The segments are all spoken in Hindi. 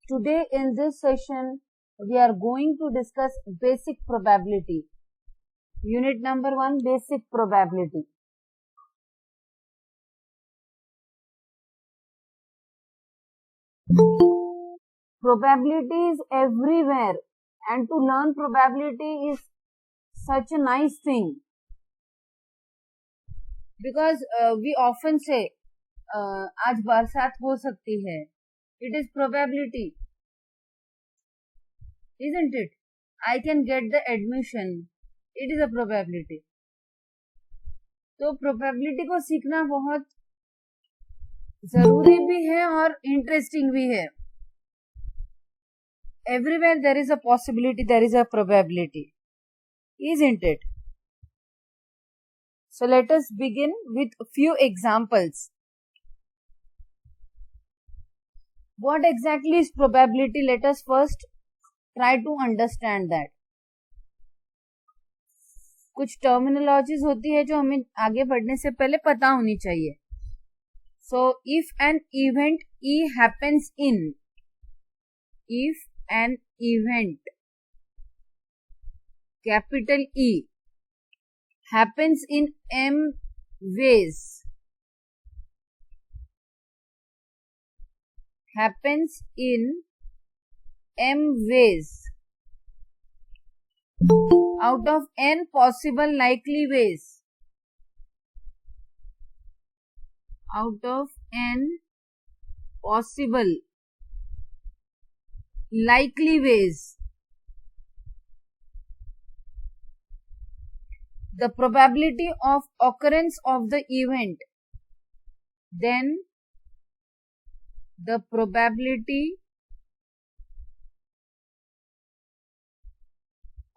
Today in this session, we are going to discuss basic probability. Unit number 1, basic probability. Probability is everywhere, and to learn probability is such a nice thing. Because we often say, आज बरसात हो सकती है. It is probability. Isn't it? I can get the admission. It is a probability. तो probability को सीखना बहुत जरूरी भी है और इंटरेस्टिंग भी है. Everywhere there is a possibility, there is a probability. Isn't it? So let us begin with a few examples. What exactly is probability? Let us first try to understand that. कुछ टर्मिनोलॉजीज होती है जो हमें आगे बढ़ने से पहले पता होनी चाहिए. So if an event E happens in, if an event capital E happens in M ways, happens in M ways, out of N possible likely ways, out of N possible likely ways, the probability of occurrence of the event, then the probability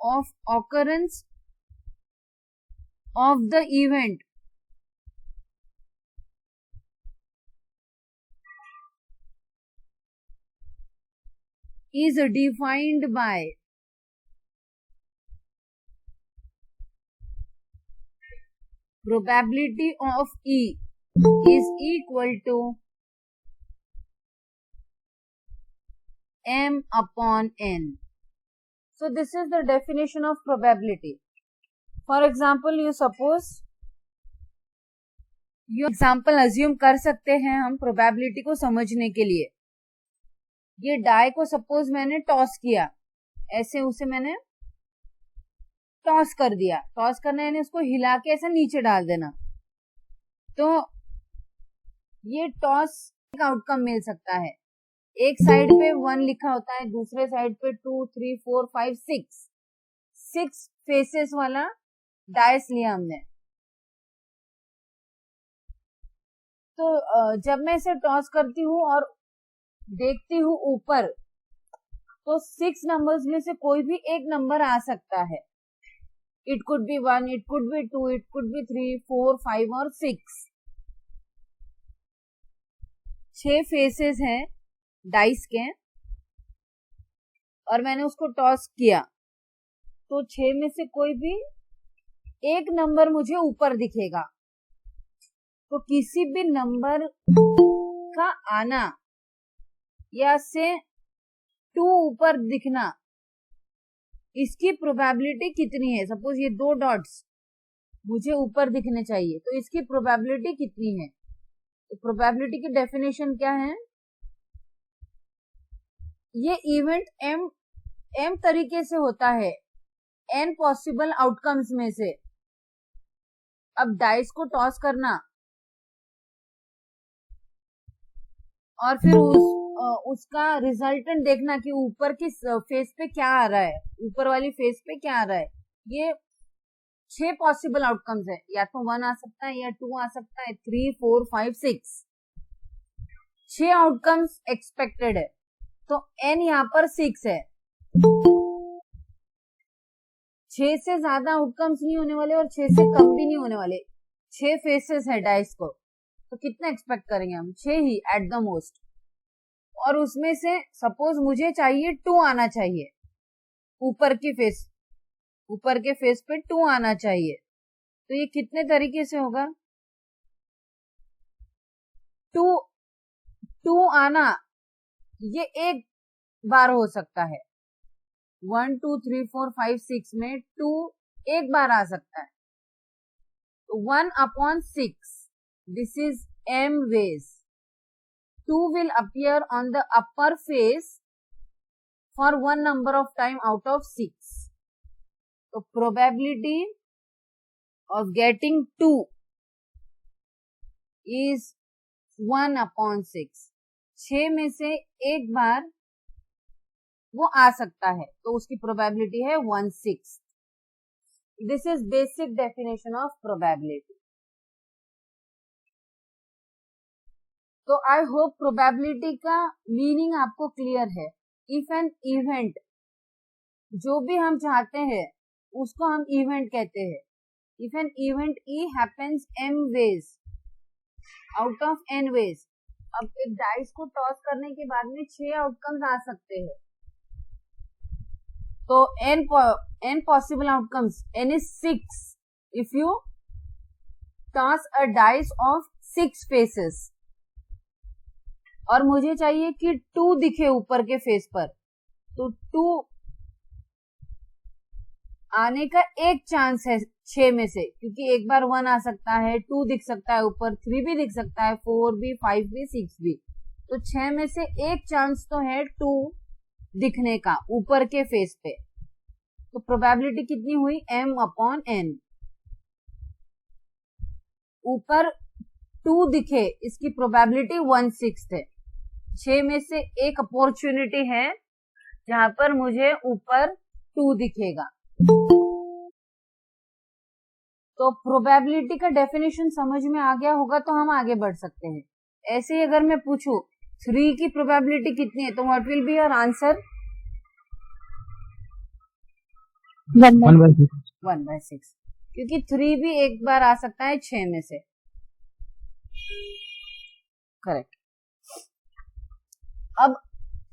of occurrence of the event is defined by probability of E is equal to M upon N. So this is the definition of probability. For example, you suppose, ये एग्जाम्पल अज्यूम कर सकते हैं हम प्रोबेबिलिटी को समझने के लिए. ये डाई को सपोज मैंने टॉस किया, ऐसे उसे मैंने टॉस कर दिया. टॉस करना यानी उसको हिला के ऐसे नीचे डाल देना. तो ये टॉस का आउटकम मिल सकता है. एक साइड पे 1 लिखा होता है, दूसरे साइड पे 2, 3, 4, 5, 6 फेसेस वाला डाइस लिया हमने. तो जब मैं इसे टॉस करती हूँ और देखती हूँ ऊपर, तो 6 नंबर्स में से कोई भी एक नंबर आ सकता है. It could be 1, it could be 2, it could be 3, 4, 5 और 6. 6 फेसेस हैं डाइस के और मैंने उसको टॉस किया, तो 6 में से कोई भी एक नंबर मुझे ऊपर दिखेगा. तो किसी भी नंबर का आना या से 2 ऊपर दिखना, इसकी प्रोबेबिलिटी कितनी है. सपोज ये 2 डॉट्स मुझे ऊपर दिखने चाहिए, तो इसकी प्रोबेबिलिटी कितनी है. तो प्रोबेबिलिटी की डेफिनेशन क्या है. ये इवेंट m तरीके से होता है, n पॉसिबल आउटकम्स में से. अब डाइस को टॉस करना और फिर उसका रिजल्टेंट देखना कि ऊपर की फेस पे क्या आ रहा है, ऊपर वाली फेस पे क्या आ रहा है. ये 6 पॉसिबल आउटकम्स है. या तो 1 आ सकता है, या 2 आ सकता है, 3, 4, 5, 6. 6 आउटकम्स एक्सपेक्टेड है. तो n यहाँ पर 6 है. 6 से ज्यादा आउटकम्स नहीं होने वाले और 6 से कम भी नहीं होने वाले. 6 फेसेस है डाइस को, तो कितना एक्सपेक्ट करेंगे हम. 6 ही एट द मोस्ट. और उसमें से सपोज मुझे चाहिए 2 आना चाहिए, ऊपर के फेस पे 2 आना चाहिए. तो ये कितने तरीके से होगा. 2 आना, ये एक बार हो सकता है। 1 2 3 4 5 6 में 2 एक बार आ सकता है। तो 1/6, this is m ways. 2 will appear on the upper face for one number of time out of 6. So probability of getting 2 is 1/6. 6 में से एक बार वो आ सकता है, तो उसकी प्रोबेबिलिटी है 1/6. This is basic definition of probability. तो आई होप प्रोबेबिलिटी का मीनिंग आपको क्लियर है. इफ एन इवेंट, जो भी हम चाहते हैं उसको हम इवेंट कहते हैं. If an event E happens m ways out of n ways. अब एक डाइस को टॉस करने के बाद में 6 आउटकम्स आ सकते हैं. तो n possible outcomes, n is 6 if you toss a dice of 6 faces. और मुझे चाहिए कि 2 दिखे ऊपर के फेस पर, तो 2 आने का एक चांस है 6 में से, क्योंकि एक बार 1 आ सकता है, 2 दिख सकता है ऊपर, 3 भी दिख सकता है, 4 भी, 5 भी, 6 भी. तो 6 में से एक चांस तो है 2 दिखने का ऊपर के फेस पे. तो प्रोबेबिलिटी कितनी हुई? m/n. ऊपर 2 दिखे, इसकी प्रोबेबिलिटी 1/6 है. 6 में से एक अपॉर्चुनिटी है जहां पर मुझे ऊपर 2 दिखेगा. तो प्रोबेबिलिटी का डेफिनेशन समझ में आ गया होगा, तो हम आगे बढ़ सकते हैं. ऐसे ही अगर मैं पूछूं 3 की प्रोबेबिलिटी कितनी है, तो what will be your answer? 1/6, क्योंकि 3 भी एक बार आ सकता है 6 में से. करेक्ट. अब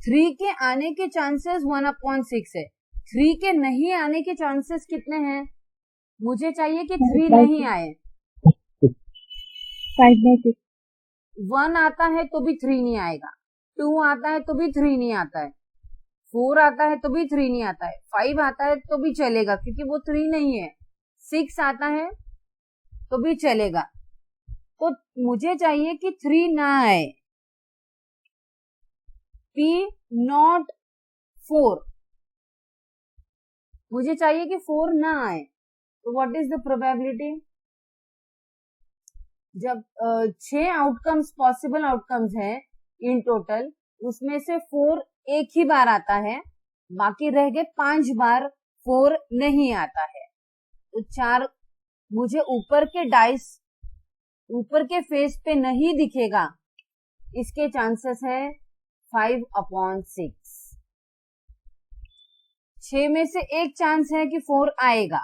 3 के आने के चांसेस 1/6 है. 3 के नहीं आने के चांसेस कितने हैं? मुझे चाहिए कि 3 नहीं आए. 5/6. 1 आता है तो भी 3 नहीं आएगा, 2 आता है तो भी 3 नहीं आता है, 4 आता है तो भी 3 नहीं आता है, 5 आता है तो भी चलेगा क्योंकि वो 3 नहीं है, 6 आता है तो भी चलेगा. तो मुझे चाहिए कि 3 ना आए. P not 4, मुझे चाहिए कि 4 ना आए. तो व्हाट इज द प्रोबेबिलिटी? जब 6 आउटकम्स, पॉसिबल आउटकम्स है इन टोटल, उसमें से 4 एक ही बार आता है, बाकी रह गए 5 बार 4 नहीं आता है. तो 4 मुझे ऊपर के डाइस, ऊपर के फेस पे नहीं दिखेगा, इसके चांसेस है 5/6. 6 में से एक चांस है कि 4 आएगा,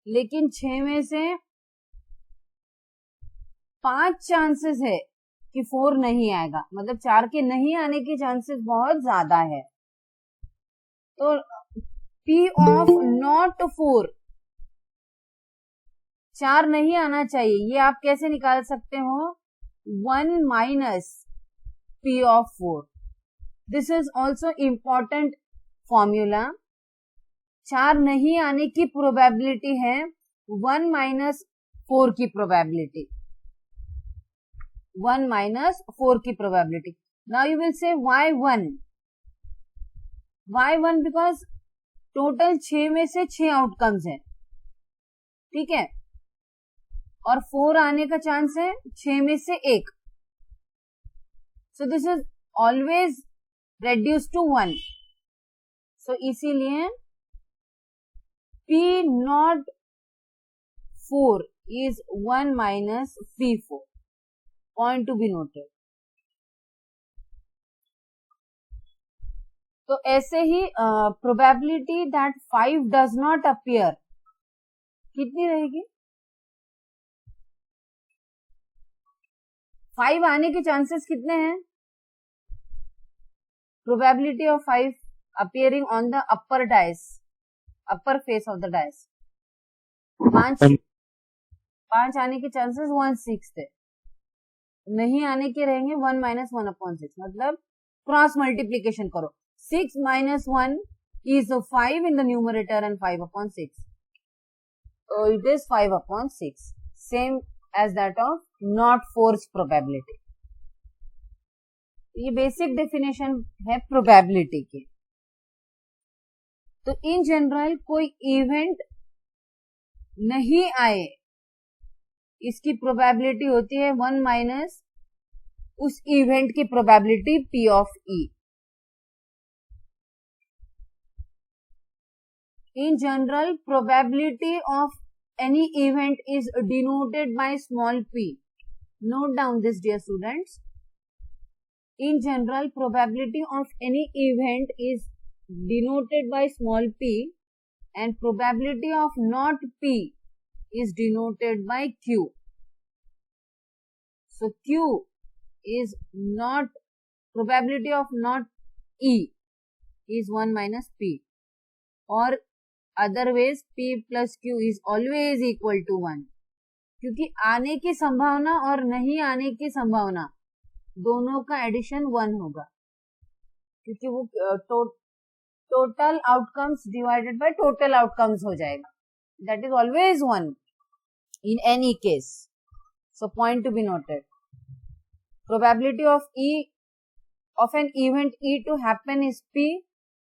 लेकिन 6 में से 5 चांसेस है कि 4 नहीं आएगा, मतलब 4 के नहीं आने के चांसेस बहुत ज्यादा है. तो P of not 4, 4 नहीं आना चाहिए. ये आप कैसे निकाल सकते हो? 1 minus P of 4. This is also important formula. 4 नहीं आने की प्रोबेबिलिटी है 1 minus 4 की प्रोबेबिलिटी. 1 minus 4 की probability. Now you will say why 1? why 1? Because total 6 में से 6 आउटकम्स हैं, ठीक है, और 4 आने का चांस है 6 में से 1. So this is always reduce to 1. So इसीलिए P not 4 is 1 minus P4. Point to be noted. तो ऐसे ही probability that 5 does not appear कितनी रहेगी? 5 आने के चांसेस कितने हैं? Probability of 5 appearing on the upper dice, upper face of the dice. 5 आने के चांसेस 1/6 थे, नहीं आने के रहेंगे 1 minus 1/6, मतलब क्रॉस मल्टीप्लीकेशन करो. 6 minus 1 is 5 in the numerator and 5 upon 6. So it is 5 upon 6. Same as that of not force probability. ये बेसिक डेफिनेशन है प्रोबेबिलिटी की. तो इन जनरल कोई इवेंट नहीं आए, इसकी प्रोबेबिलिटी होती है 1 माइनस उस इवेंट की probability P of E. In general, probability of any event is denoted by small p. Note down this, dear students. In general, probability of any event is denoted by small p, and probability of not p is denoted by q. So q is not, probability of not E is 1 minus p, or otherwise p plus q is always equal to 1. क्योंकि आने की संभावना और नहीं आने की संभावना दोनों का एडिशन 1 होगा, क्योंकि वो total outcomes divided by total outcomes हो जाएगा. That is always 1 in any case. So point to be noted. Probability of E of an event E to happen is P.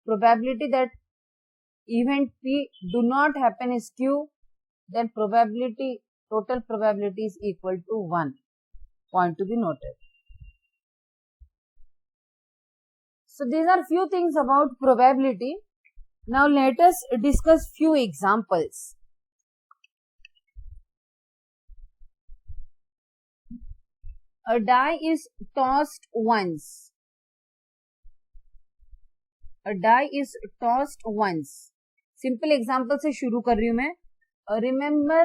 Probability that event P do not happen is Q. Then probability, total probability is equal to 1. Point to be noted. So these are few things about probability. Now let us discuss few examples. A die is tossed once. A die is tossed once. Simple example से शुरू कर रही हूं मैं. Remember,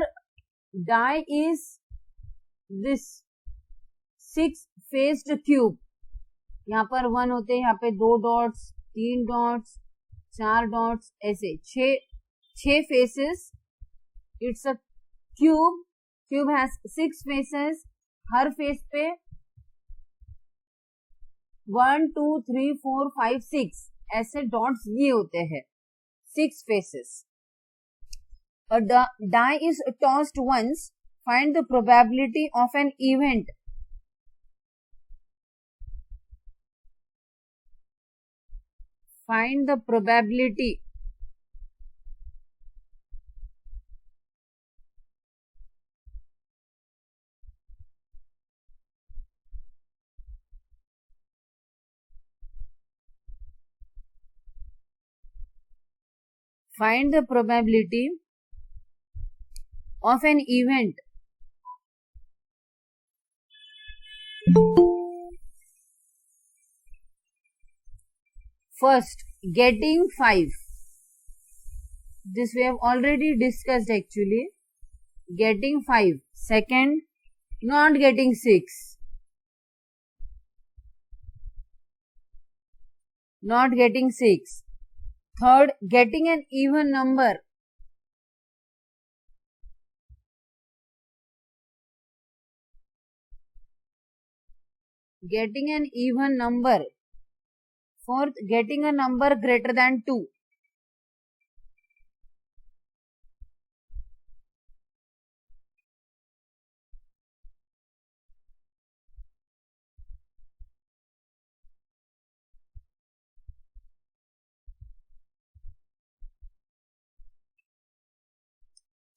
die is this 6-faced cube. यहाँ पर 1 होते हैं, यहाँ पे 2 dots, 3 dots, 4 dots, ऐसे 6 faces. It's a cube. Cube has 6 faces. Her face पे 1, 2, 3, 4, 5, 6 ऐसे डॉट्स दिए होते हैं. 6 faces. A die is tossed once. Find the probability of an event. Find the probability Find the probability of an event first getting 5. This we have already discussed actually. Getting 5. Second, not getting 6. Not getting 6. Third, getting an even number. Getting an even number. Fourth, getting a number greater than 2.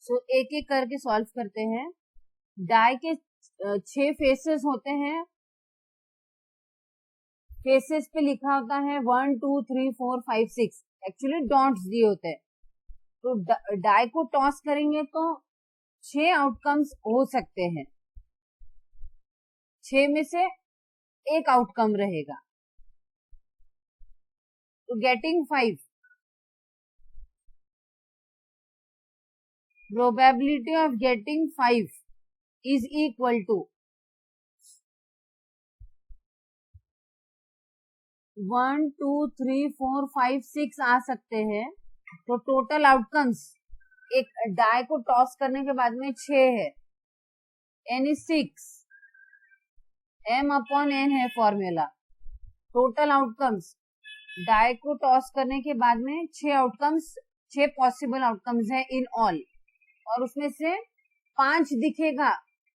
So, एक एक करके सॉल्व करते हैं. डाई के 6 फेसेस होते हैं. फेसेस पे लिखा होता है 1, 2, 3, 4, 5, 6. एक्चुअली डॉट्स दिए होते हैं. तो डाई को टॉस करेंगे तो 6 आउटकम्स हो सकते हैं. 6 में से एक आउटकम रहेगा. तो getting 5. Probability of getting 5 is equal to 1, 2, 3, 4, 5, 6 आ सकते हैं. तो टोटल आउटकम्स एक डाई को टॉस करने के बाद में 6 है. n is 6. m upon n है फॉर्मूला. टोटल आउटकम्स डाई को टॉस करने के बाद में 6 पॉसिबल आउटकम्स है इन ऑल, और उसमें से 5 दिखेगा,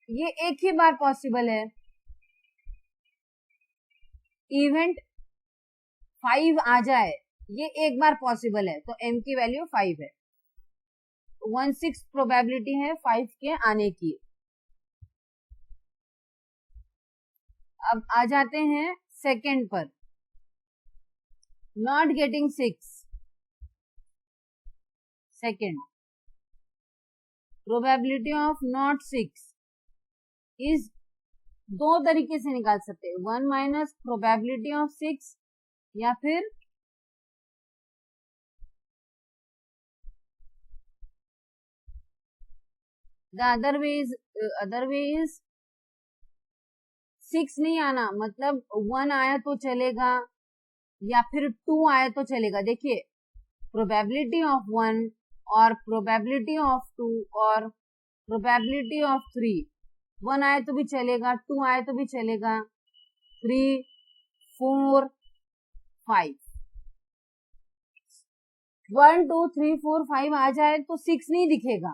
ये एक ही बार पॉसिबल है। इवेंट 5 आ जाए, ये एक बार पॉसिबल है, तो m की वैल्यू 5 है। 1/6 प्रोबेबिलिटी है 5 के आने की। अब आ जाते हैं सेकेंड पर, not getting 6। Second, probability of not 6 is, दो तरीके से निकाल सकते हैं, 1 माइनस प्रोबेबिलिटी ऑफ 6 या फिर द अदर वे इज 6 नहीं आना, मतलब 1 आया तो चलेगा या फिर 2 आया तो चलेगा। देखिए, प्रोबेबिलिटी ऑफ 1 और प्रोबेबिलिटी ऑफ 2 और प्रोबेबिलिटी ऑफ 3, 1 आए तो भी चलेगा, 2 आए तो भी चलेगा, 3, 4, 5, 1, 2, 3, 4, 5 आ जाए तो 6 नहीं दिखेगा,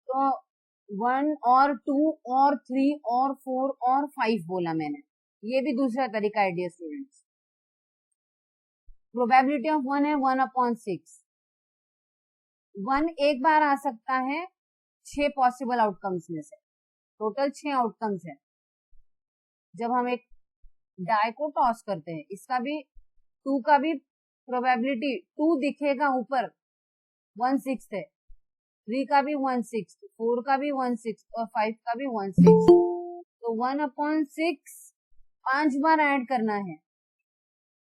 तो 1 और 2 और 3 और 4 और 5 बोला मैंने। ये भी दूसरा तरीका है डियर स्टूडेंट्स। प्रोबेबिलिटी ऑफ 1 है 1/6। 1 एक बार आ सकता है 6 पॉसिबल आउटकम्स में से, टोटल 6 आउटकम्स है। जब हम एक डाई को टॉस करते हैं, इसका भी 2 का भी प्रोबेबिलिटी 2 दिखेगा ऊपर, 1/6 है, 3 का भी 1/6, 4 का भी 1/6 और 5 का भी 1/6, तो 1/6 5 बार ऐड करना है,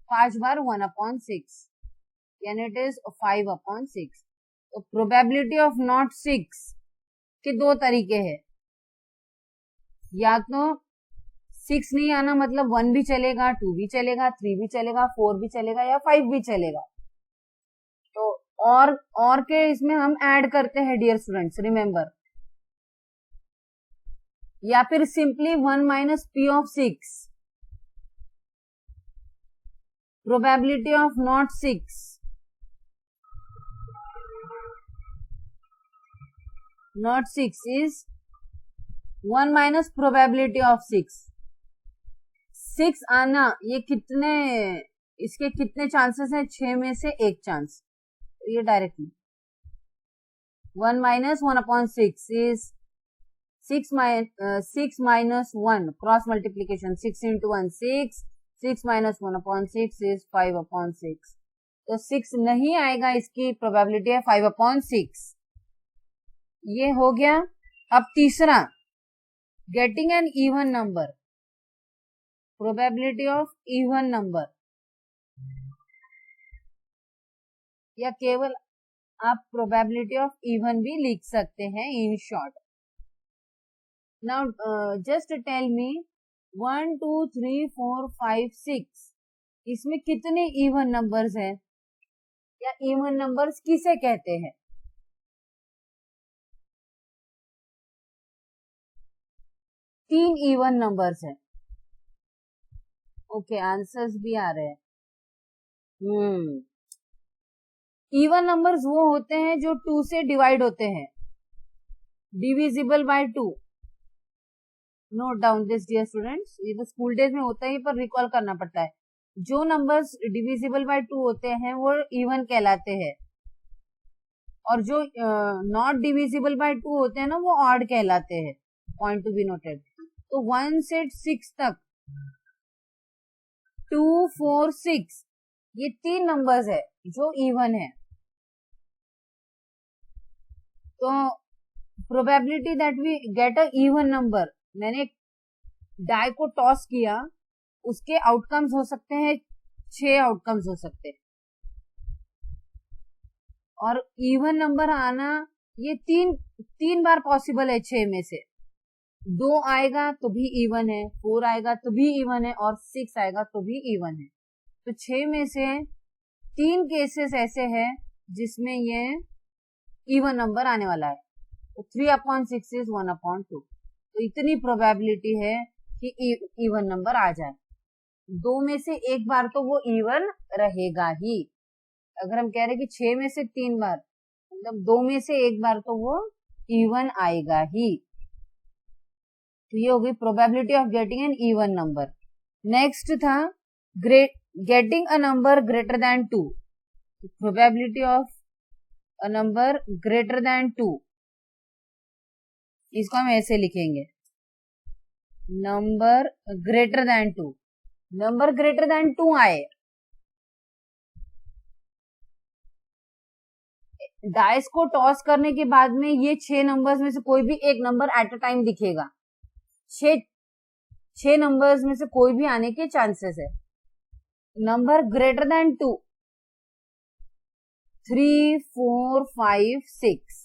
5 बार 1/6 यानी इट इज 5/6। तो प्रोबेबिलिटी ऑफ नॉट 6 के दो तरीके हैं, या तो 6 नहीं आना मतलब 1 भी चलेगा, 2 भी चलेगा, 3 भी चलेगा, 4 भी चलेगा या 5 भी चलेगा। तो और के इसमें हम ऐड करते हैं डियर स्टूडेंट्स, रिमेंबर, या फिर simply 1 minus p of 6, probability of not 6, not 6 is 1 minus probability of 6। 6 आना, ये कितने, इसके कितने चांसेस हैं, 6 में से एक चांस, ये directly 1 minus 1/6 is 6 minus 1, cross multiplication, 6 into 1 6, 6 minus 1/6 is 5/6। तो 6 नहीं आएगा, इसकी प्रोबेबिलिटी है 5/6। ये हो गया। अब तीसरा, getting an even number, probability of even number, या केवल आप प्रोबेबिलिटी ऑफ इवन भी लिख सकते हैं in short. Now just tell me 1, 2, 3, 4, 5, 6, इसमें कितने इवन नंबर्स हैं, या इवन नंबर्स किसे कहते हैं? तीन इवन नंबर्स हैं। ओके, आंसर्स भी आ रहे हैं। इवन नंबर्स वो होते हैं जो 2 से डिवाइड होते हैं, divisible by 2। Note down this dear students, ये तो स्कूल डेज में होता है पर रिकॉल करना पड़ता है। जो नंबर्स डिविजिबल बाय 2 होते हैं वो इवन कहलाते हैं, और जो नॉट डिविजिबल बाय 2 होते हैं ना, वो ऑड कहलाते हैं। Point to be noted. तो 1 से 6 तक, 2, 4, 6, ये 3 नंबर्स है जो इवन है। तो probability that we get a even number, मैंने डाई को टॉस किया, उसके आउटकम्स हो सकते हैं 6 आउटकम्स हो सकते हैं, और इवन नंबर आना ये तीन बार पॉसिबल है 6 में से। 2 आएगा तो भी इवन है, 4 आएगा तो भी इवन है, और 6 आएगा तो भी इवन है। तो 6 में से 3 केसेस ऐसे हैं जिसमें ये इवन नंबर आने वाला है। तो 3/6 इज 1/2। तो इतनी प्रोबेबिलिटी है कि इवन नंबर आ जाए। 2 में से एक बार तो वो इवन रहेगा ही। अगर हम कह रहे कि 6 में से 3 बार, मतलब 2 में से एक बार तो वो इवन आएगा ही। तो ये हो गई probability of getting an even number. Next था getting a number greater than 2। Probability of a number greater than 2, इसको हम ऐसे लिखेंगे, number greater than 2। Number greater than 2 आए, डाइस को टॉस करने के बाद में ये 6 नंबर्स में से कोई भी एक नंबर एट अ टाइम दिखेगा। 6 नंबर्स में से कोई भी आने के चांसेस है। नंबर ग्रेटर देन 2, 3, 4, 5, 6,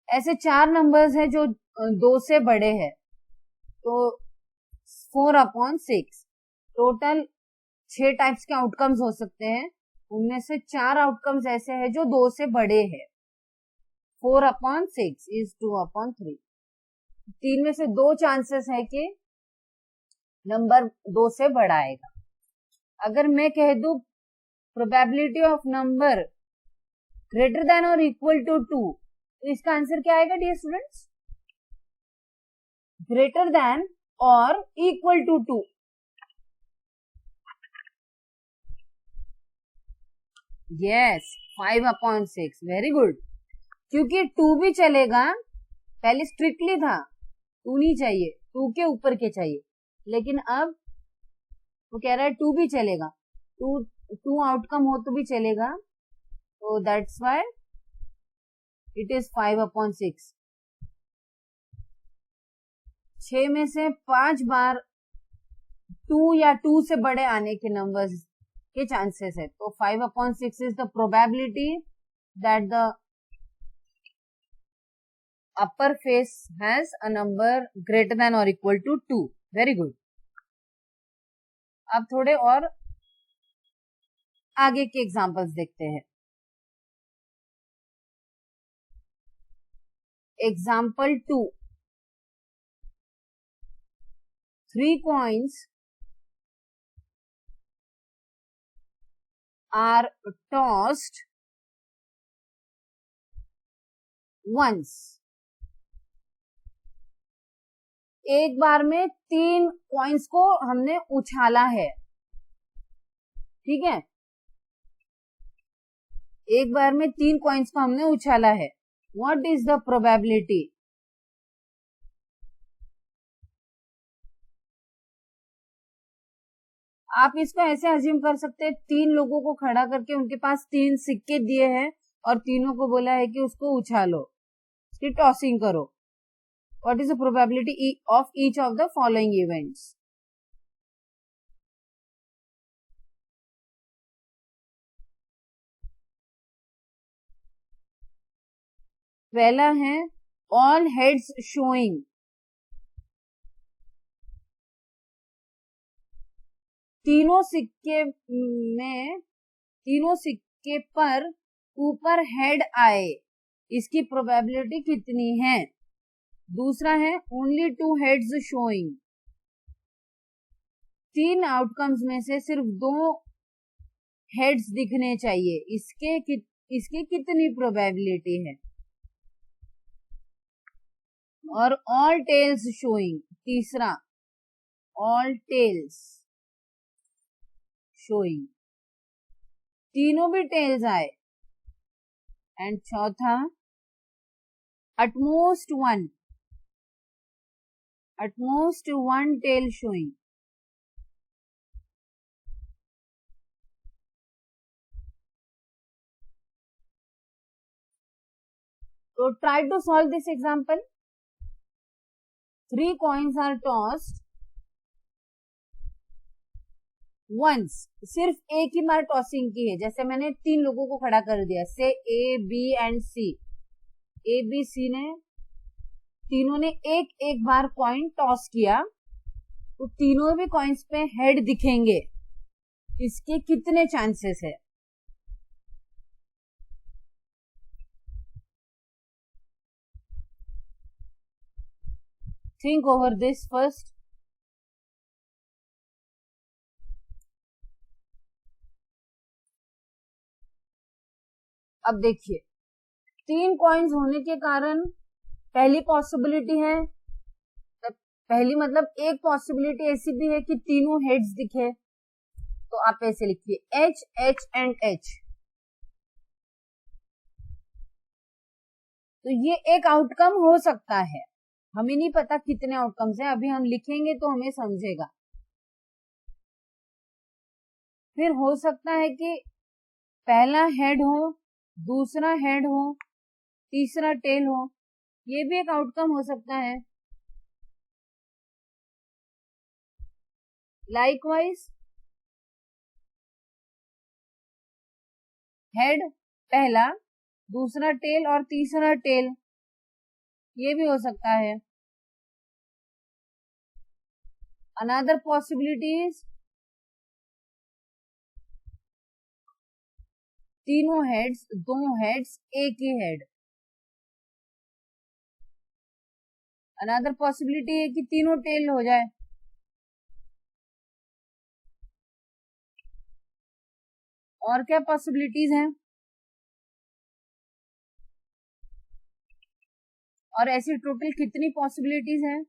ऐसे 4 नंबर्स है जो 2 से बड़े हैं, तो 4/6, टोटल 6 टाइप्स के आउटकम्स हो सकते हैं, उनमें से 4 आउटकम्स ऐसे हैं जो 2 से बड़े हैं। 4/6 इज 2/3। 3 में से 2 चांसेस है कि नंबर 2 से बड़ा आएगा। अगर मैं कह दूं probability of number greater than और इक्वल टू 2, तो इसका आंसर क्या आएगा डियर स्टूडेंट्स? ग्रेटर देन और equal to 2। Yes, 5/6, very good. क्योंकि 2 भी चलेगा, पहले स्ट्रिक्टली था 2 नहीं चाहिए, 2 के ऊपर के चाहिए, लेकिन अब वो कह रहा है 2 भी चलेगा, 2 आउटकम हो तो भी चलेगा, तो दैट्स व्हाई इट इज 5/6। 6 में से 5 बार 2 या 2 से बड़े आने के नंबर्स के चांसेस है, तो 5/6 is the probability that the upper face has a number greater than or equal to 2. Very good. अब थोड़े और आगे के एग्जांपल्स देखते हैं। Example 2, 3 coins are tossed once. एक बार में 3 कॉइन्स को हमने उछाला है, ठीक है, एक बार में 3 कॉइन्स को हमने उछाला है। What is the probability? आप इसको ऐसे अज्यूम कर सकते हैं, 3 लोगों को खड़ा करके उनके पास 3 सिक्के दिए हैं और तीनों को बोला है कि उसको उछालो, उसकी टॉसिंग करो। What is the probability of each of the following events? पहला है all heads showing। तीनों सिक्के पर ऊपर हेड आए, इसकी प्रोबेबिलिटी कितनी है? दूसरा है only 2 heads showing। 3 आउटकम्स में से सिर्फ 2 हेड्स दिखने चाहिए, इसकी कितनी प्रोबेबिलिटी है? और ऑल टेल्स शोइंग, तीसरा ऑल टेल्स शोइंग, तीनों भी टेल्स आए। एंड चौथा at most one tail showing. So try to solve this example. 3 coins are tossed once. सिर्फ एक ही बार टॉसिंग की है, जैसे मैंने 3 लोगों को खड़ा कर दिया, से A, B and C। A, B, C ने तीनों ने एक बार कॉइन टॉस किया, तो तीनों भी कॉइन्स पे हेड दिखेंगे, इसके कितने चांसेस है? Think over this first. अब देखिए 3 कॉइन्स होने के कारण पहली पॉसिबिलिटी है, पहली मतलब एक पॉसिबिलिटी ऐसी भी है कि तीनों हेड्स दिखे, तो आप ऐसे लिखिए H H एंड H। तो ये एक आउटकम हो सकता है, हमें नहीं पता कितने आउटकम्स हैं, अभी हम लिखेंगे तो हमें समझेगा। फिर हो सकता है कि पहला हेड हो, दूसरा हेड हो, तीसरा टेल हो, ये भी एक आउटकम हो सकता है। लाइकवाइज हेड पहला, दूसरा टेल और तीसरा टेल, ये भी हो सकता है। अनदर पॉसिबिलिटीज तीनों हेड्स, दो हेड्स, एक ही हेड। अनदर पॉसिबिलिटी है कि तीनों टेल हो जाए। और क्या पॉसिबिलिटीज हैं? और ऐसी टोटल कितनी पॉसिबिलिटीज हैं?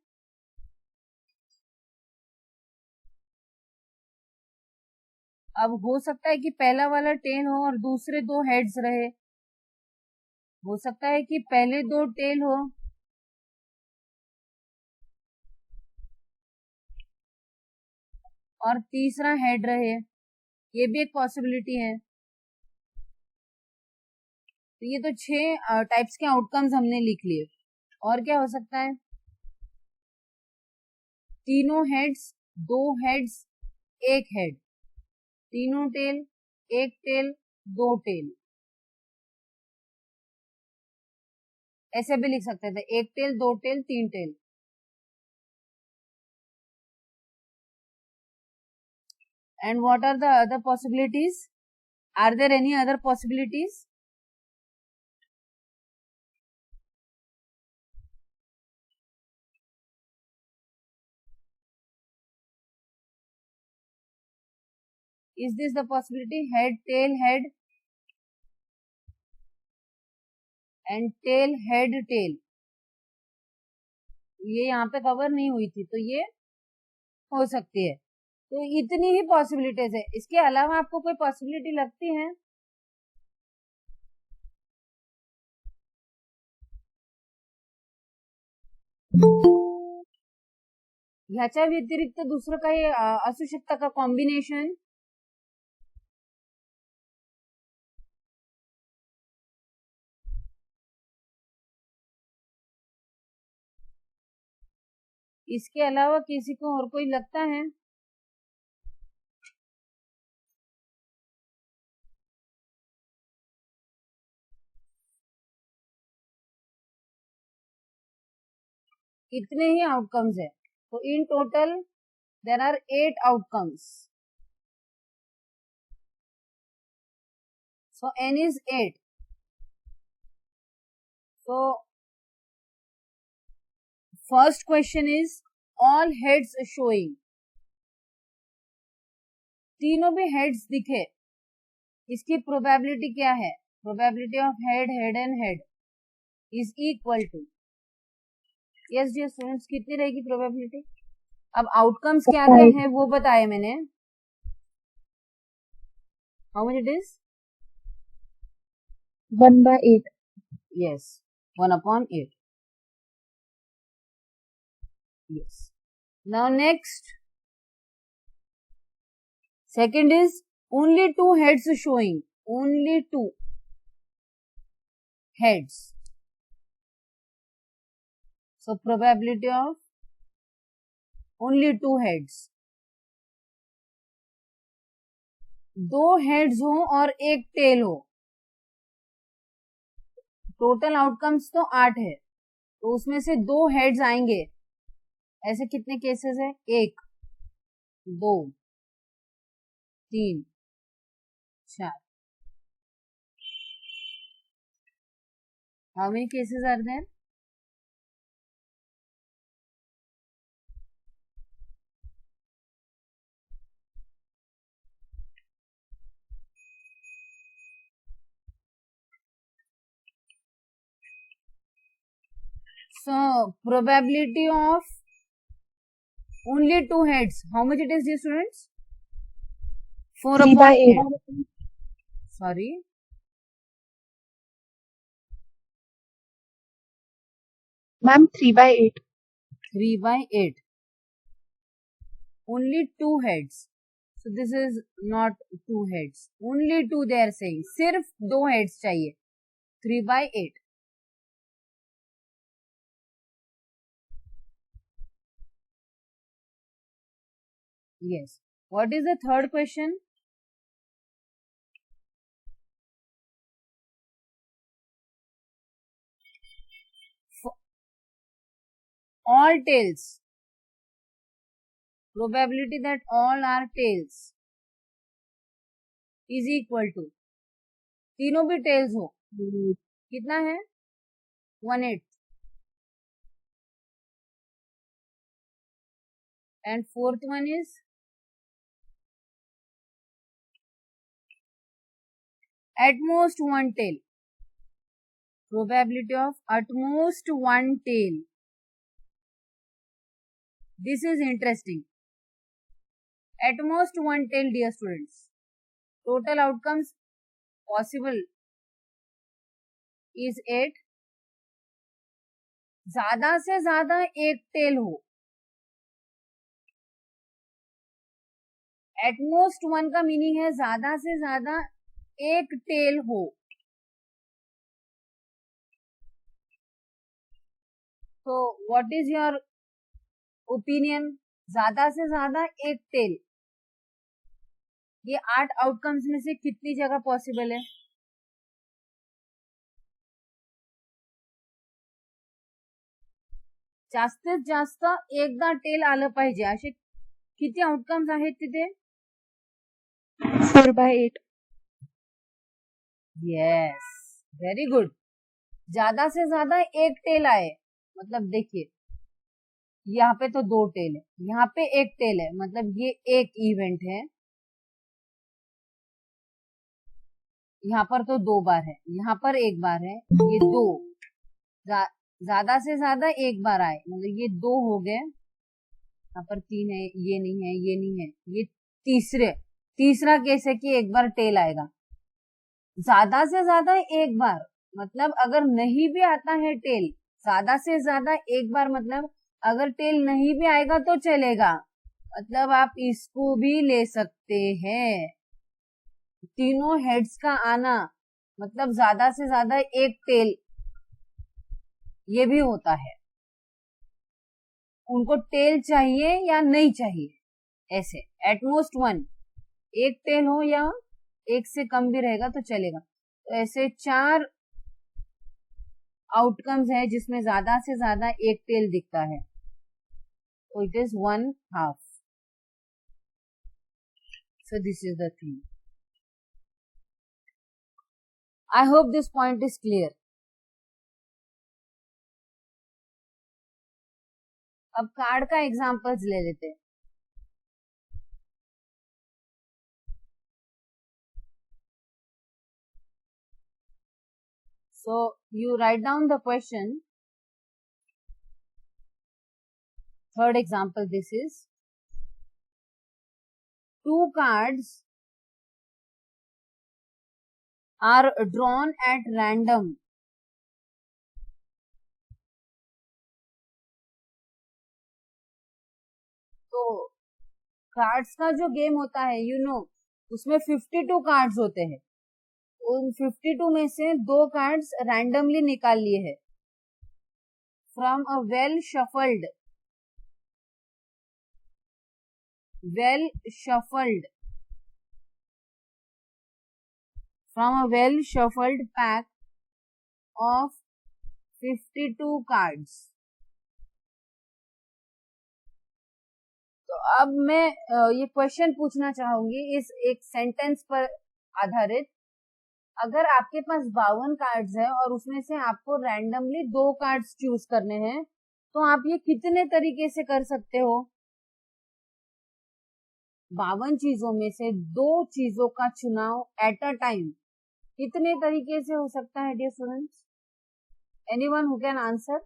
अब हो सकता है कि पहला वाला टेल हो और दूसरे दो हेड्स रहे, हो सकता है कि पहले दो टेल हो और तीसरा हेड रहे, ये भी एक पॉसिबिलिटी है। तो ये तो 6 टाइप्स के आउटकम्स हमने लिख लिए। और क्या हो सकता है? तीनों हेड्स, दो हेड्स, एक हेड, तीनों टेल, एक टेल, दो टेल, ऐसे भी लिख सकते थे, एक टेल, दो टेल, तीन tell. And what are the other possibilities? Are there any other possibilities? Is this the possibility? Head, tail, head and tail, head, tail. ये यहाँ पे कवर नहीं हुई थी, तो ये हो सकती है। तो इतनी ही पॉसिबिलिटीज है, इसके अलावा आपको कोई पॉसिबिलिटी लगती है? ह्याच्या व्यतिरिक्त दुसरं काही असू शकतं का कॉम्बिनेशन? इसके अलावा किसी को और कोई लगता है? इतने ही आउटकम्स है। तो in total there are 8 outcomes. So n is 8. So first question is all heads showing. तीनों भी हेड्स दिखे, इसकी प्रोबेबिलिटी क्या है? Probability of head, head and head is equal to, yes dear students, कितनी रहेगी प्रोबेबिलिटी? अब आउटकम्स क्या क्या है वो बताया मैंने। How much it is? 1/8. Yes, 1/8. Yes. Now next, second is only 2 heads showing. Only 2 heads. So probability of only 2 heads. 2 heads हो और एक टेल हो, टोटल आउटकम्स तो 8 है, तो उसमें से 2 हेड्स आएंगे। ऐसे कितने केसेस है? 1, 2, 3, 4। How many cases are there? So probability of only 2 heads, how much it is, dear students? 4/8. Sorry, ma'am, 3/8. 3/8. Only 2 heads. So this is not 2 heads. Only 2 they are saying. सिर्फ 2 heads चाहिए. 3/8. Yes. What is the third question? For all tails. Probability that all are tails is equal to, तीनों भी tails हो, कितना है? 1/8. And fourth one is at most one tail. Probability of at most one tail. This is interesting. At most one tail, dear students. Total outcomes possible is 8. ज्यादा से ज्यादा एक टेल हो. At most one का मीनिंग है ज्यादा से ज्यादा एक टेल हो. So what is your opinion? ज्यादा से ज्यादा एक टेल, ये 8 आउटकम्स में से कितनी जगह पॉसिबल है? जास्तीत जास्त एकदा टेल आलं पाहिजे असे किती आउटकम्स आहेत तिथे? 4/8. Yes, very good. ज्यादा से ज्यादा एक टेल आए, मतलब देखिए यहाँ पे तो 2 टेल है, यहाँ पे एक टेल है, मतलब ये एक इवेंट है. यहाँ पर तो 2 बार है, यहाँ पर 1 बार है, ये 2. ज्यादा से ज्यादा एक बार आए, मतलब ये 2 हो गए. यहाँ पर 3 है, ये नहीं है, ये नहीं है, ये तीसरा केस है कि एक बार टेल आएगा. ज्यादा से ज्यादा एक बार, मतलब अगर नहीं भी आता है टेल, ज्यादा से ज्यादा एक बार, मतलब अगर टेल नहीं भी आएगा तो चलेगा, मतलब आप इसको भी ले सकते हैं. तीनों हेड्स का आना मतलब ज्यादा से ज्यादा एक टेल, ये भी होता है. उनको टेल चाहिए या नहीं चाहिए, ऐसे एटमोस्ट वन, एक टेल हो या एक से कम भी रहेगा तो चलेगा. तो ऐसे 4 आउटकम्स है जिसमें ज्यादा से ज्यादा एक टेल दिखता है. तो it is 1/2. So this is the thing. I hope this point is clear. अब कार्ड का एग्जांपल्स ले लेते हैं. So you write down the question. Third example, this is 2 cards are drawn at random. तो कार्ड्स का जो गेम होता है, उसमें 52 कार्ड्स होते हैं. उन 52 में से 2 कार्ड्स रैंडमली निकाल लिए हैं from a well shuffled pack of 52 cards. तो अब मैं ये क्वेश्चन पूछना चाहूंगी इस एक सेंटेंस पर आधारित. अगर आपके पास 52 कार्ड्स है और उसमें से आपको रैंडमली 2 कार्ड्स चूज करने हैं, तो आप ये कितने तरीके से कर सकते हो? 52 चीजों में से 2 चीजों का चुनाव एट अ टाइम कितने तरीके से हो सकता है, dear students? Anyone who can answer?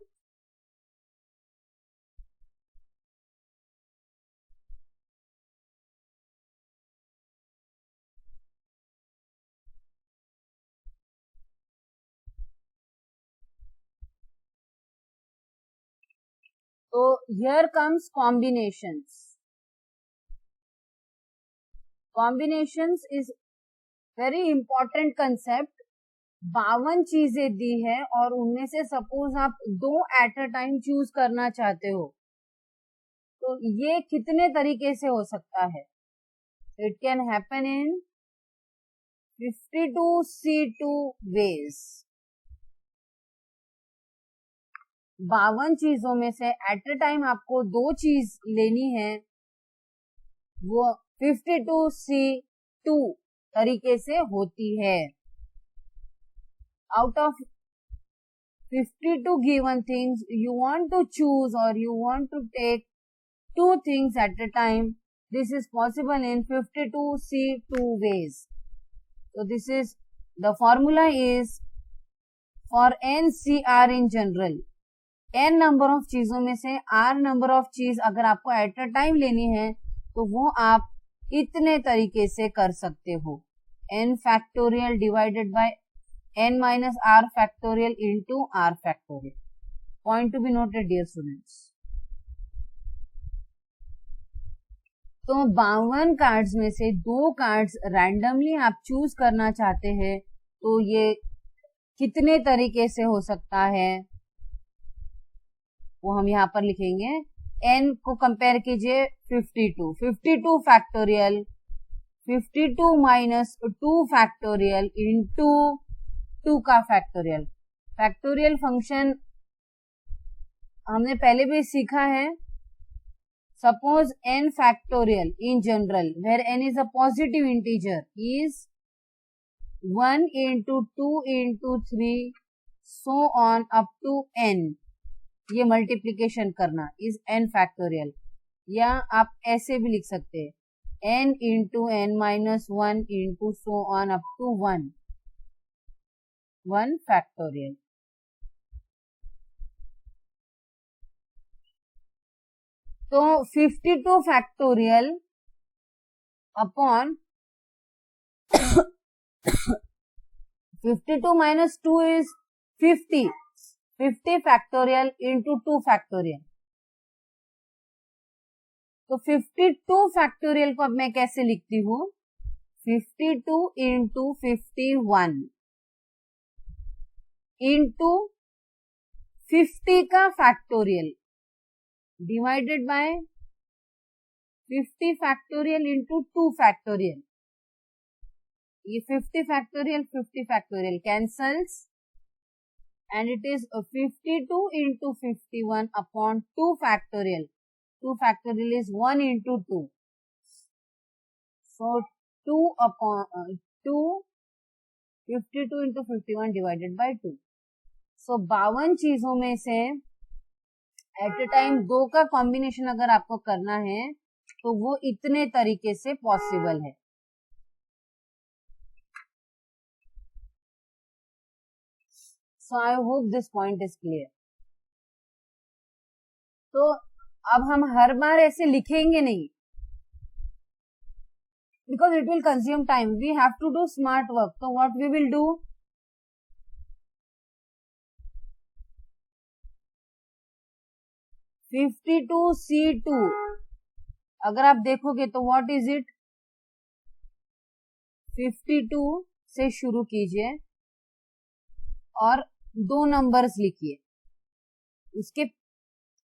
तो here comes combinations. Combinations is very important concept. 52 चीजें दी है और उनमें से सपोज आप 2 एट अ टाइम चूज करना चाहते हो, तो ये कितने तरीके से हो सकता है? It can happen in 52C2 ways. 52 चीजों में से एट अ टाइम आपको 2 चीज लेनी है, वो 52C2 तरीके से होती है. Out of 52 given things, you want to choose or you want to take 2 things at a time. This is possible in 52C2 ways. So this is, the formula is for NCR in general. n number of चीजों में से r number of चीज अगर आपको at a time लेनी है, तो वो आप इतने तरीके से कर सकते हो. n factorial divided by n minus r factorial into r factorial. Point to be noted, dear students. तो 52 कार्ड्स में से 2 कार्ड्स रैंडमली आप चूज करना चाहते हैं, तो ये कितने तरीके से हो सकता है वो हम यहाँ पर लिखेंगे. n को कंपेयर कीजिए 52 फैक्टोरियल 52 माइनस 2 फैक्टोरियल इंटू 2 का फैक्टोरियल. फैक्टोरियल फंक्शन हमने पहले भी सीखा है. Suppose n factorial in general, where n is a positive integer, is 1 into 2 into 3 so on up to n. ये मल्टीप्लीकेशन करना is n factorial. या आप ऐसे भी लिख सकते हैं n into n minus 1 into so on up to 1 factorial. तो 52 factorial upon 52 minus 2 is 50 factorial into 2 factorial. तो 52 फैक्टोरियल को अब मैं कैसे लिखती हूँ? 52 इंटू 51 इंटू 50 का factorial divided by 50 factorial into 2 factorial. ये 50 factorial cancels and it is 52 into 51 upon 2 factorial. 2 factorial is 1 into 2. So 2 upon 52 into 51 divided by 2. So 52 चीजों में से एट अ टाइम 2 का कॉम्बिनेशन अगर आपको करना है, तो वो इतने तरीके से पॉसिबल है. So I hope this point is clear. तो अब हम हर बार ऐसे लिखेंगे नहीं, because it will consume time. We have to do smart work. तो what we will do, (52C2) अगर आप देखोगे तो व्हाट इज इट? 52 से शुरू कीजिए और 2 नंबर्स लिखिए, उसके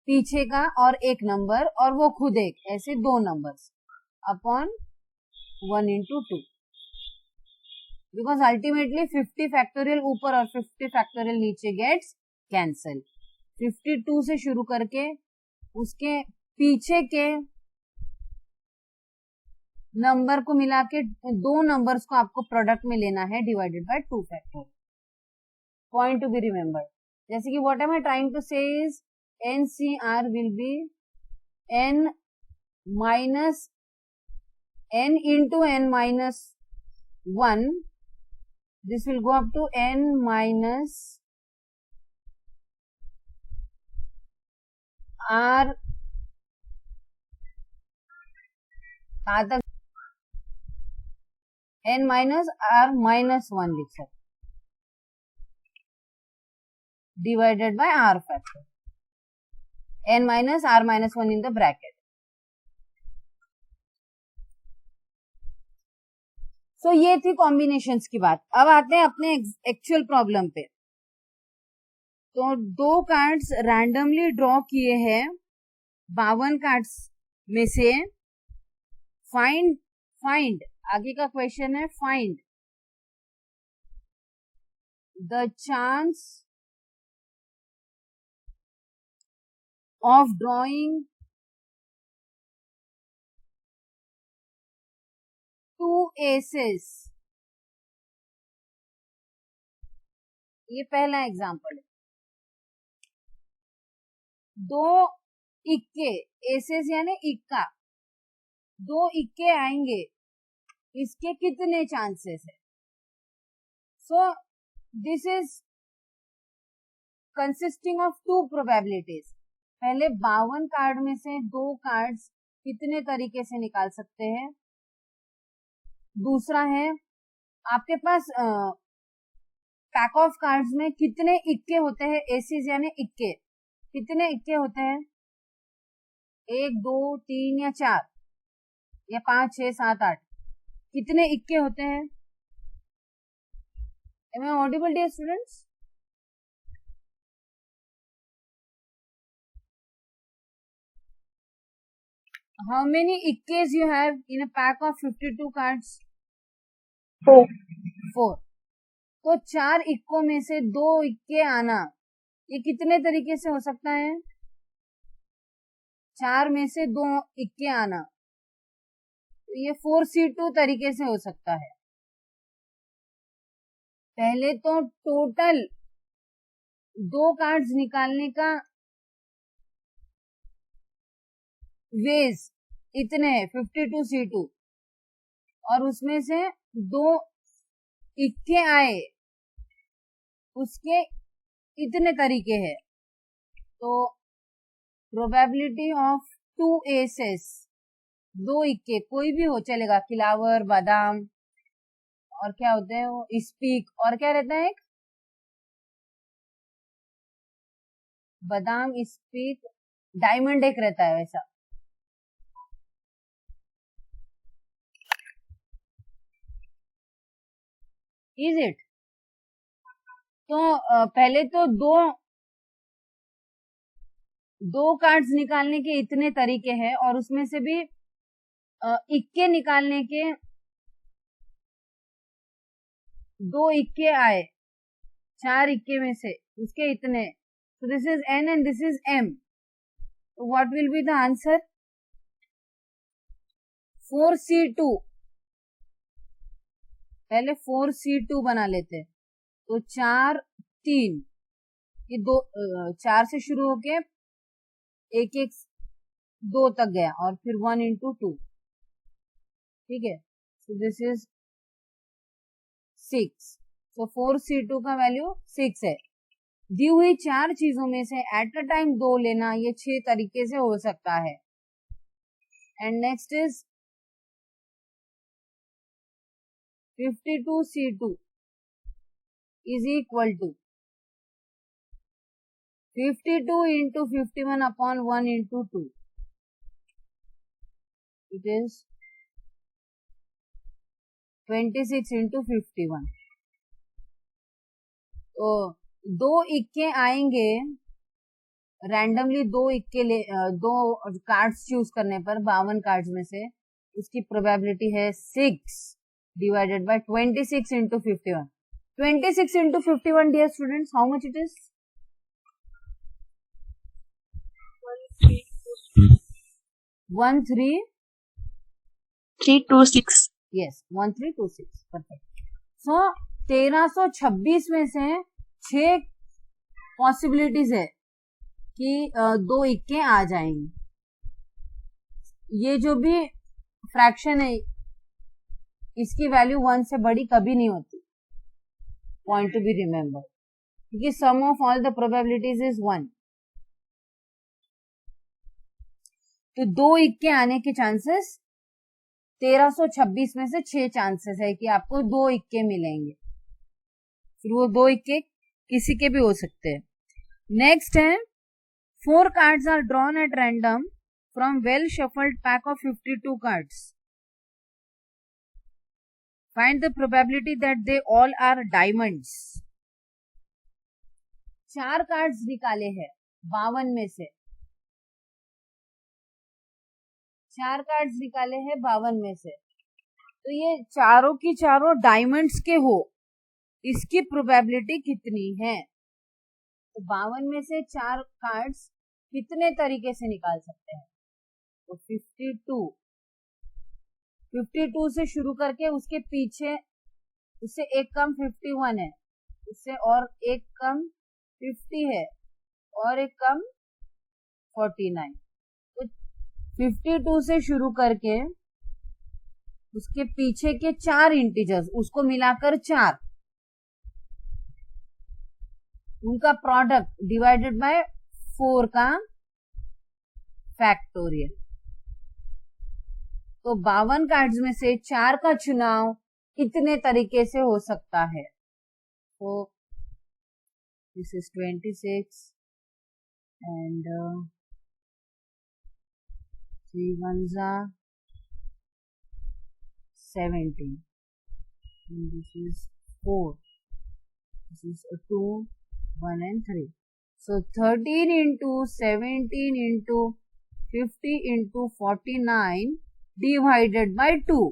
पीछे का और एक नंबर और वो खुद एक, ऐसे 2 numbers upon 1 into 2. Because ultimately 50 factorial ऊपर और 50 फैक्टोरियल नीचे गेट्स कैंसल. 52 से शुरू करके उसके पीछे के नंबर को मिला के 2 नंबर्स को आपको प्रोडक्ट में लेना है divided by 2 factor. Point to be remember. जैसे कि what am I trying to say is NCR will be n minus n into n minus 1. This will go up to n minus r कहाँ तक? n minus r minus 1 लिख सकते, divided by r factor. n minus r minus 1 in the bracket. So ये थी कॉम्बिनेशंस की बात. अब आते हैं अपने एक्चुअल प्रॉब्लम पे. तो 2 कार्ड्स रैंडमली ड्रॉ किए हैं 52 कार्ड्स में से. फाइंड आगे का क्वेश्चन है, find the chance of drawing 2 aces. ये पहला एग्जांपल है. 2 इक्के, एसेस यानी इक्का, 2 इक्के आएंगे, इसके कितने चांसेस है? सो this is consisting of 2 probabilities. पहले 52 कार्ड में से 2 कार्ड्स कितने तरीके से निकाल सकते हैं. दूसरा है आपके पास पैक ऑफ कार्ड्स में कितने इक्के होते हैं, एसीज यानी इक्के, कितने इक्के होते हैं? 1 2 3 या 4 या 5 6 7 8, कितने इक्के होते हैं? Am I audible, dear students? How many ikkes you have in a pack of 52 cards? 4. 4. तो 4 इक्कों में से 2 इक्के आना, ये कितने तरीके से हो सकता है? 4 में से 2 इक्के आना, तो ये 4C2 तरीके से हो सकता है. पहले तो टोटल 2 कार्ड्स निकालने का वेज इतने 52C2, और उसमें से 2 इक्के आए, उसके इतने तरीके हैं. तो प्रोबेबिलिटी ऑफ 2 एसेस, 2 इक्के कोई भी हो चलेगा, खिलावर, बादाम, और क्या होते हैं वो, स्पीक, और क्या रहता है एक बादाम, स्पीक, डायमंड एक रहता है वैसा. Is it? तो पहले तो दो कार्ड्स निकालने के इतने तरीके हैं, और उसमें से भी इक्के निकालने के 2 इक्के आए, 4 इक्के में से उसके इतने. So this is n and this is m. So what will be the answer? 4C2. पहले 4C2 बना लेते. तो 4 3, ये 2 4 से शुरू होके 1 1 2 तक गया, और फिर 1 into 2. ठीक है. So this is 6. So 4C2 का वैल्यू 6 है. दी हुई 4 चीजों में से एट अ टाइम 2 लेना, ये 6 तरीके से हो सकता है. And next is 52C2 is equal to 52 into 51 upon 1 into 2. It is 26 into 51. तो 2 इक्के आएंगे रैंडमली, 2 इक्के 2 कार्ड्स चूज करने पर 52 कार्ड्स में से, उसकी प्रोबेबिलिटी है 6 divided by 26 into 51. 26 into 51, dear students, how much it is? 1326. Yes, 1326. Perfect. So 1326 में से 6 पॉसिबिलिटीज है कि 2 इक्के आ जाएंगे. ये जो भी फ्रैक्शन है, इसकी वैल्यू 1 से बड़ी कभी नहीं होती. पॉइंट टू बी रिमेम्बर, क्योंकि sum of all the probabilities is 1. तो 2 इक्के आने के चांसेस 1326 में से 6 चांसेस है कि आपको 2 इक्के मिलेंगे. फिर वो 2 इक्के किसी के भी हो सकते हैं. नेक्स्ट है 4 cards are drawn at random from well shuffled pack of 52 cards. Find the probability that they all are diamonds. 4 cards निकाले हैं 52 में से, 4 कार्ड्स निकाले हैं 52 में से, तो ये चारों की चारों डायमंड्स के हो, इसकी प्रोबेबिलिटी कितनी है? तो 52 में से 4 कार्ड्स कितने तरीके से निकाल सकते हैं? तो 52 से शुरू करके उसके पीछे उससे एक कम 51 है, उससे और एक कम 50 है और एक कम 49। तो 52 से शुरू करके उसके पीछे के 4 इंटीजर्स, उसको मिलाकर 4, उनका प्रोडक्ट डिवाइडेड बाय 4 का फैक्टोरियल। तो 52 कार्ड्स में से 4 का चुनाव कितने तरीके से हो सकता है? तो this is 26 and 3 ones are 17 and this is 4, this is 2, 1 and 3. So 13 into 17 into 50 into 49 divided by 2.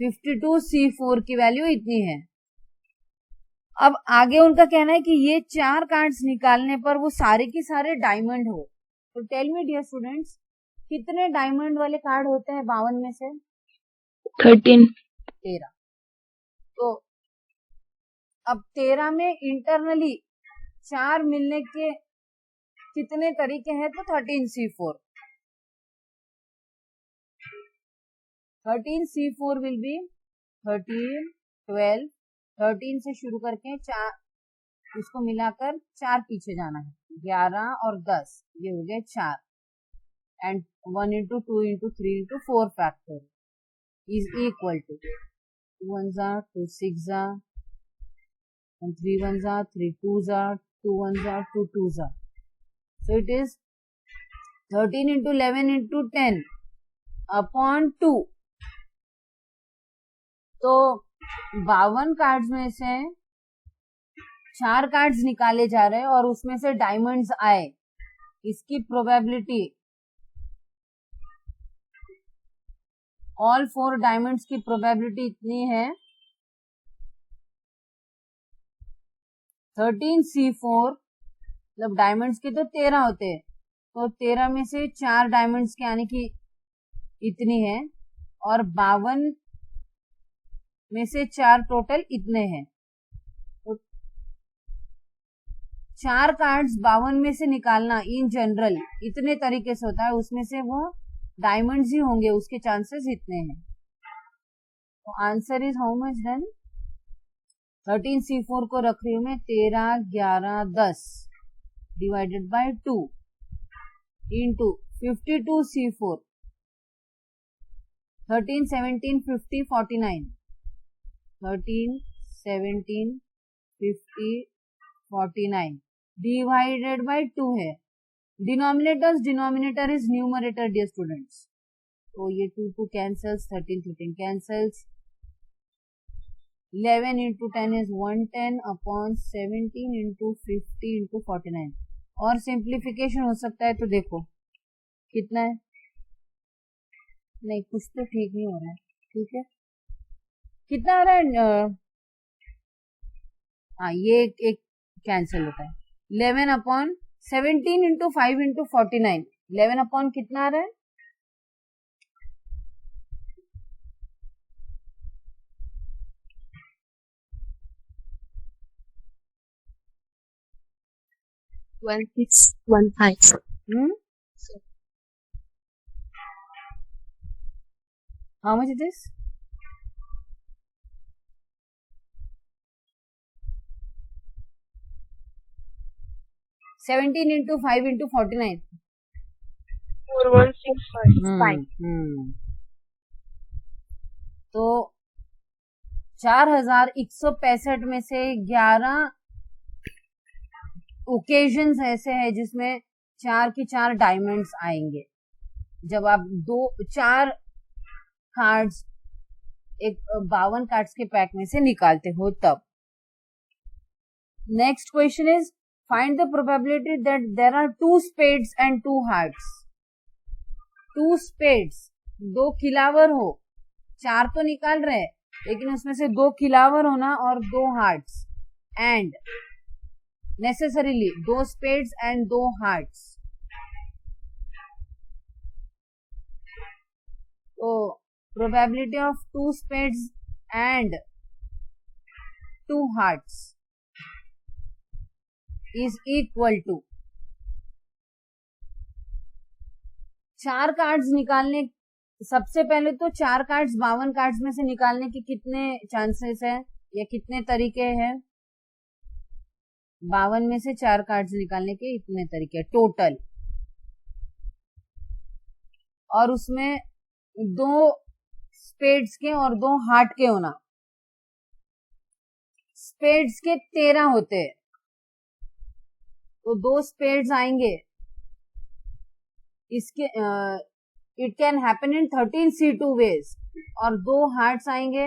52C4 की वैल्यू इतनी है। अब आगे उनका कहना है कि ये 4 कार्ड्स निकालने पर वो सारे के सारे डायमंड हो। तो टेल मी डियर स्टूडेंट्स, कितने डायमंड वाले कार्ड होते हैं 52 में से? 13। तो अब 13 में इंटरनली 4 मिलने के कितने तरीके हैं? तो 13C4। 13C4 विल बी 13, 12, 13 से शुरू करके 4, इसको मिलाकर 4 पीछे जाना है, 11 और 10, ये हो गए 4 and 1 into 2 into 3 into 4 factor is equal to 2 ones are 2 6 are and 3 ones are 3 2s are 2 ones are 2 2s are. So it is 13 into 11 into 10 upon 2. तो 52 कार्ड्स में से 4 कार्ड्स निकाले जा रहे हैं और उसमें से डायमंड्स आए, इसकी प्रोबेबिलिटी, ऑल 4 डायमंड्स की प्रोबेबिलिटी इतनी है 13C4, मतलब डायमंड्स के तो 13 होते हैं, तो 13 में से 4 डायमंड्स के आने की इतनी है और 52 में से 4 टोटल इतने हैं। तो 4 कार्ड्स 52 में से निकालना इन जनरल इतने तरीके से होता है, उसमें से वो डायमंड्स ही होंगे, उसके चांसेस इतने हैं। तो answer is how much then? 13C4 को रख रही हूं मैं 13, 11, 10 divided by 2 into 52C4, 13, 17, 50, 49, 13, 17, 50, 49 divided by 2 है। Denominator is numerator dear students, तो ये 2 cancels, 13 13 cancels, 11 into 10 is 110 upon 17 into 50 into 49 और सिंप्लीफिकेशन हो सकता है। तो देखो कितना है, नहीं कुछ तो ठीक नहीं हो रहा है, ठीक है कितना आ रहा है? हाँ ये एक कैंसिल होता है। 11 अपॉन 17 into 5 into 49, 11 अपॉन कितना आ रहा है? 1615. How much it is? $17 into 5 into 49. 4165. तो 4165 में से 11 ओकेजन्स ऐसे हैं जिसमें 4 के 4 डायमंड्स आएंगे, जब आप 4 कार्ड्स एक 52 कार्ड्स के पैक में से निकालते हो तब। Next question is find the probability that there are 2 spades and 2 hearts. 2 spades, 2 खिलावर हो, 4 तो निकाल रहे हैं लेकिन उसमें से 2 खिलावर होना और 2 hearts, and necessarily 2 spades and 2 hearts. तो probability of 2 spades and 2 hearts is equal to 4 cards निकालने। सबसे पहले तो 4 कार्ड्स 52 कार्ड्स में से निकालने के कितने चांसेस है या कितने तरीके हैं? 52 में से 4 कार्ड्स निकालने के इतने तरीके टोटल, और उसमें 2 स्पेड्स के और 2 हार्ट के होना। स्पेड्स के 13 होते हैं, तो 2 स्पेड्स आएंगे। इसके it can happen in 13 C2 ways, और 2 हार्ट्स आएंगे,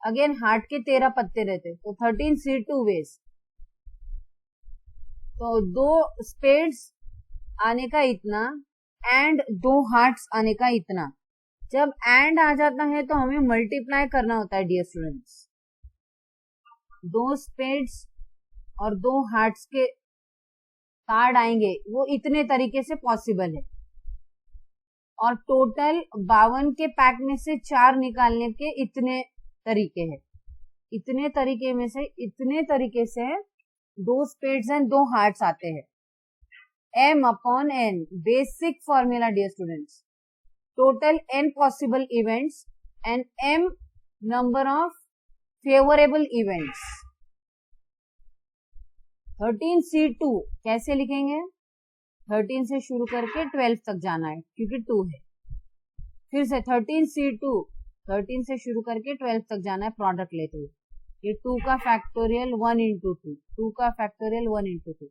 अगेन हार्ट के 13 पत्ते रहते, तो 13 C2 ways। तो 2 स्पेड्स आने का इतना एंड 2 हार्ट्स आने का इतना। जब एंड आ जाता है तो हमें मल्टीप्लाई करना होता है डियर स्टूडेंट्स। 2 स्पेड्स और 2 हार्ट्स के कार्ड आएंगे, वो इतने तरीके से पॉसिबल है, और टोटल 52 के पैक में से 4 निकालने के इतने तरीके हैं। इतने तरीके में से इतने तरीके से 2 स्पेड्स एंड 2 हार्ट्स आते हैं। M/N basic formula dear students, total n possible events and m number of favourable events. 13 C2 कैसे लिखेंगे? 13 से शुरू करके 12 तक जाना है क्योंकि 2 है। फिर से 13 C2, 13 से शुरू करके 12 तक जाना है प्रोडक्ट लेते हुए। ये 2 का फैक्टोरियल 1 into 2, 2 का फैक्टोरियल 1 into 2।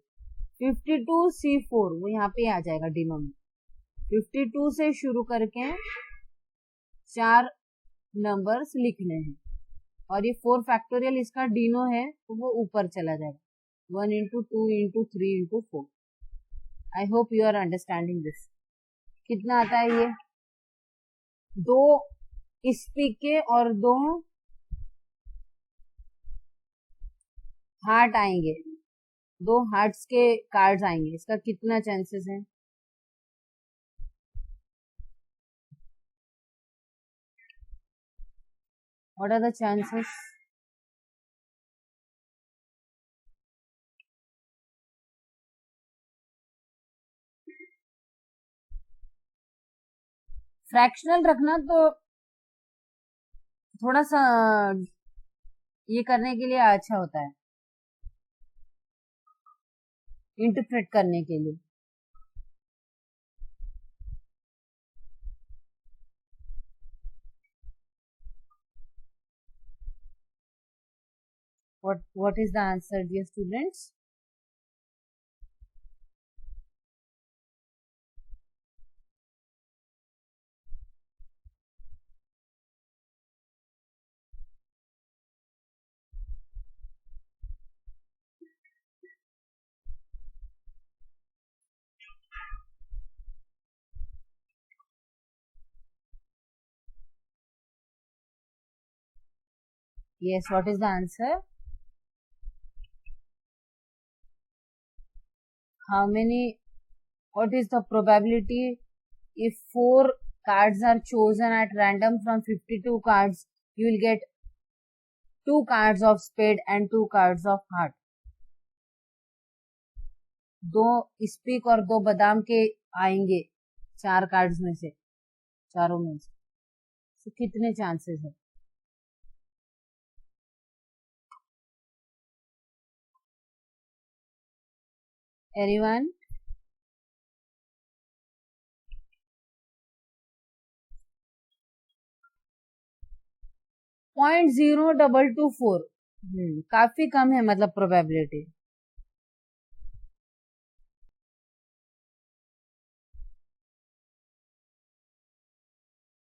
52 C4 वो यहाँ पे आ जाएगा डिनो में। 52 से शुरू करके 4 नंबर्स लिखने हैं, और ये 4 फैक्टोरियल इसका डिनो है तो वो ऊपर चला जाएगा, 1 into 2 into 3 into 4। I hope you are understanding this. कितना आता है ये? 2 स्पीक के और 2 हार्ट आएंगे, 2 हार्ट्स के कार्ड्स आएंगे। इसका कितना चांसेस है? What are the chances? Fractional रखना तो थोड़ा सा ये करने के लिए अच्छा होता है, इंटरप्रेट करने के लिए। What is the answer, dear students? Yes, what is the answer? How many, what is the probability if 4 cards are chosen at random from 52 cards, you will get 2 cards of spade and 2 cards of heart. 2 speak और 2 बादाम के आएंगे 4 कार्ड्स में से, चारों में से। तो कितने चांसेस है? Anyone? .0224 काफी कम है, मतलब प्रोबेबिलिटी।